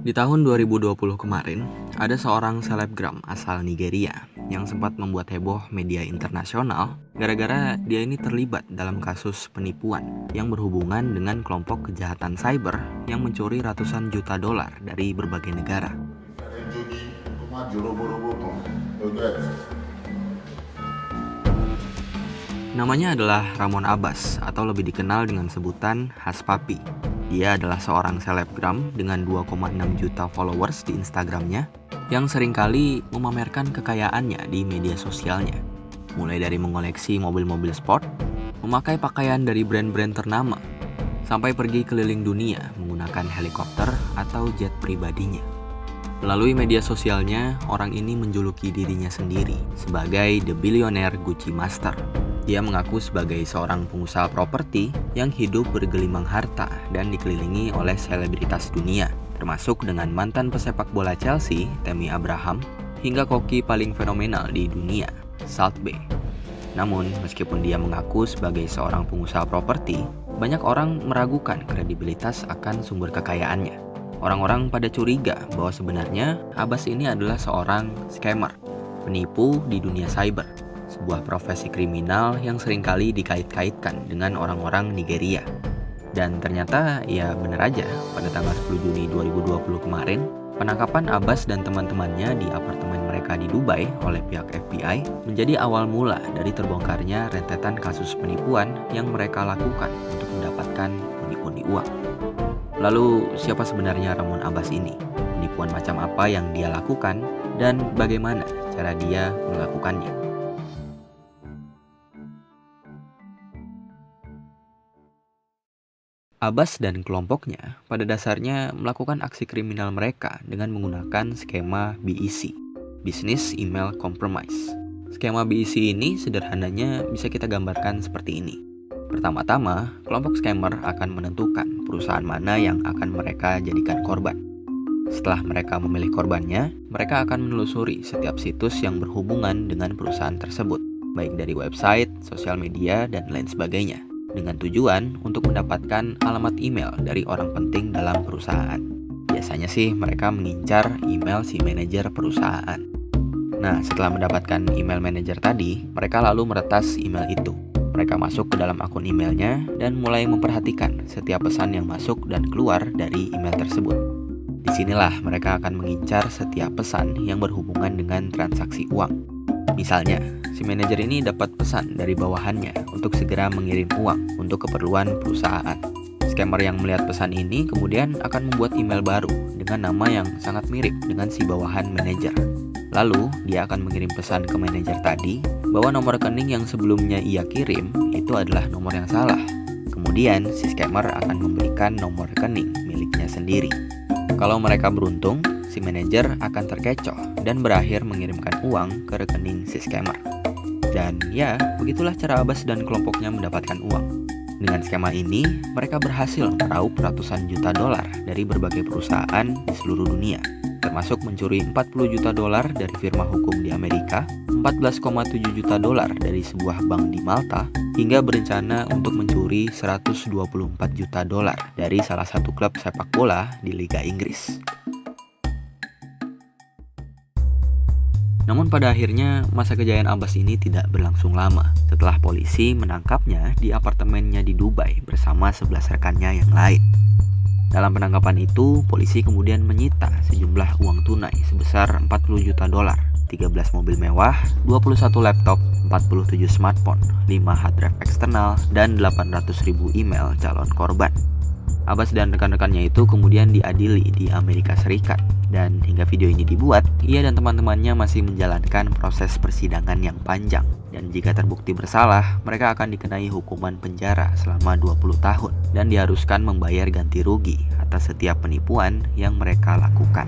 Di tahun 2020 kemarin, ada seorang selebgram asal Nigeria yang sempat membuat heboh media internasional gara-gara dia ini terlibat dalam kasus penipuan yang berhubungan dengan kelompok kejahatan cyber yang mencuri ratusan juta dolar dari berbagai negara. Namanya adalah Ramon Abbas atau lebih dikenal dengan sebutan Haspapi. Dia adalah seorang selebgram dengan 2,6 juta followers di Instagramnya yang seringkali memamerkan kekayaannya di media sosialnya. Mulai dari mengoleksi mobil-mobil sport, memakai pakaian dari brand-brand ternama, sampai pergi keliling dunia menggunakan helikopter atau jet pribadinya. Melalui media sosialnya, orang ini menjuluki dirinya sendiri sebagai The Billionaire Gucci Master. Dia mengaku sebagai seorang pengusaha properti yang hidup bergelimang harta dan dikelilingi oleh selebritas dunia, termasuk dengan mantan pesepak bola Chelsea, Tammy Abraham, hingga koki paling fenomenal di dunia, Salt Bae. Namun, meskipun dia mengaku sebagai seorang pengusaha properti, banyak orang meragukan kredibilitas akan sumber kekayaannya. Orang-orang pada curiga bahwa sebenarnya Abbas ini adalah seorang scammer, penipu di dunia cyber, sebuah profesi kriminal yang seringkali dikait-kaitkan dengan orang-orang Nigeria. Dan ternyata ya benar aja, pada tanggal 10 Juni 2020 kemarin, penangkapan Abbas dan teman-temannya di apartemen mereka di Dubai oleh pihak FBI menjadi awal mula dari terbongkarnya rentetan kasus penipuan yang mereka lakukan untuk mendapatkan pundi-pundi uang. Lalu siapa sebenarnya Ramon Abbas ini? Penipuan macam apa yang dia lakukan dan bagaimana cara dia melakukannya? Abbas dan kelompoknya pada dasarnya melakukan aksi kriminal mereka dengan menggunakan skema BEC, Business Email Compromise. Skema BEC ini sederhananya bisa kita gambarkan seperti ini. Pertama-tama, kelompok scammer akan menentukan perusahaan mana yang akan mereka jadikan korban. Setelah mereka memilih korbannya, mereka akan menelusuri setiap situs yang berhubungan dengan perusahaan tersebut, baik dari website, sosial media, dan lain sebagainya, dengan tujuan untuk mendapatkan alamat email dari orang penting dalam perusahaan. Biasanya sih mereka mengincar email si manajer perusahaan. Nah, setelah mendapatkan email manajer tadi, mereka lalu meretas email itu. Mereka masuk ke dalam akun emailnya dan mulai memperhatikan setiap pesan yang masuk dan keluar dari email tersebut. Disinilah mereka akan mengincar setiap pesan yang berhubungan dengan transaksi uang. Misalnya, si manajer ini dapat pesan dari bawahannya untuk segera mengirim uang untuk keperluan perusahaan. Scammer yang melihat pesan ini kemudian akan membuat email baru dengan nama yang sangat mirip dengan si bawahan manajer. Lalu, dia akan mengirim pesan ke manajer tadi bahwa nomor rekening yang sebelumnya ia kirim itu adalah nomor yang salah. Kemudian, si scammer akan memberikan nomor rekening miliknya sendiri. Kalau mereka beruntung, si manajer akan terkecoh dan berakhir mengirimkan uang ke rekening si scammer. Dan ya, begitulah cara Abbas dan kelompoknya mendapatkan uang. Dengan skema ini, mereka berhasil meraup ratusan juta dolar dari berbagai perusahaan di seluruh dunia, termasuk mencuri 40 juta dolar dari firma hukum di Amerika, 14,7 juta dolar dari sebuah bank di Malta, hingga berencana untuk mencuri 124 juta dolar dari salah satu klub sepak bola di Liga Inggris. Namun pada akhirnya masa kejayaan Abbas ini tidak berlangsung lama setelah polisi menangkapnya di apartemennya di Dubai bersama 11 rekannya yang lain. Dalam penangkapan itu, polisi kemudian menyita sejumlah uang tunai sebesar 40 juta dolar, 13 mobil mewah, 21 laptop, 47 smartphone, 5 hard drive eksternal, dan 800.000 email calon korban. Abbas dan rekan-rekannya itu kemudian diadili di Amerika Serikat. Dan hingga video ini dibuat, ia dan teman-temannya masih menjalankan proses persidangan yang panjang. Dan jika terbukti bersalah, mereka akan dikenai hukuman penjara selama 20 tahun dan diharuskan membayar ganti rugi atas setiap penipuan yang mereka lakukan.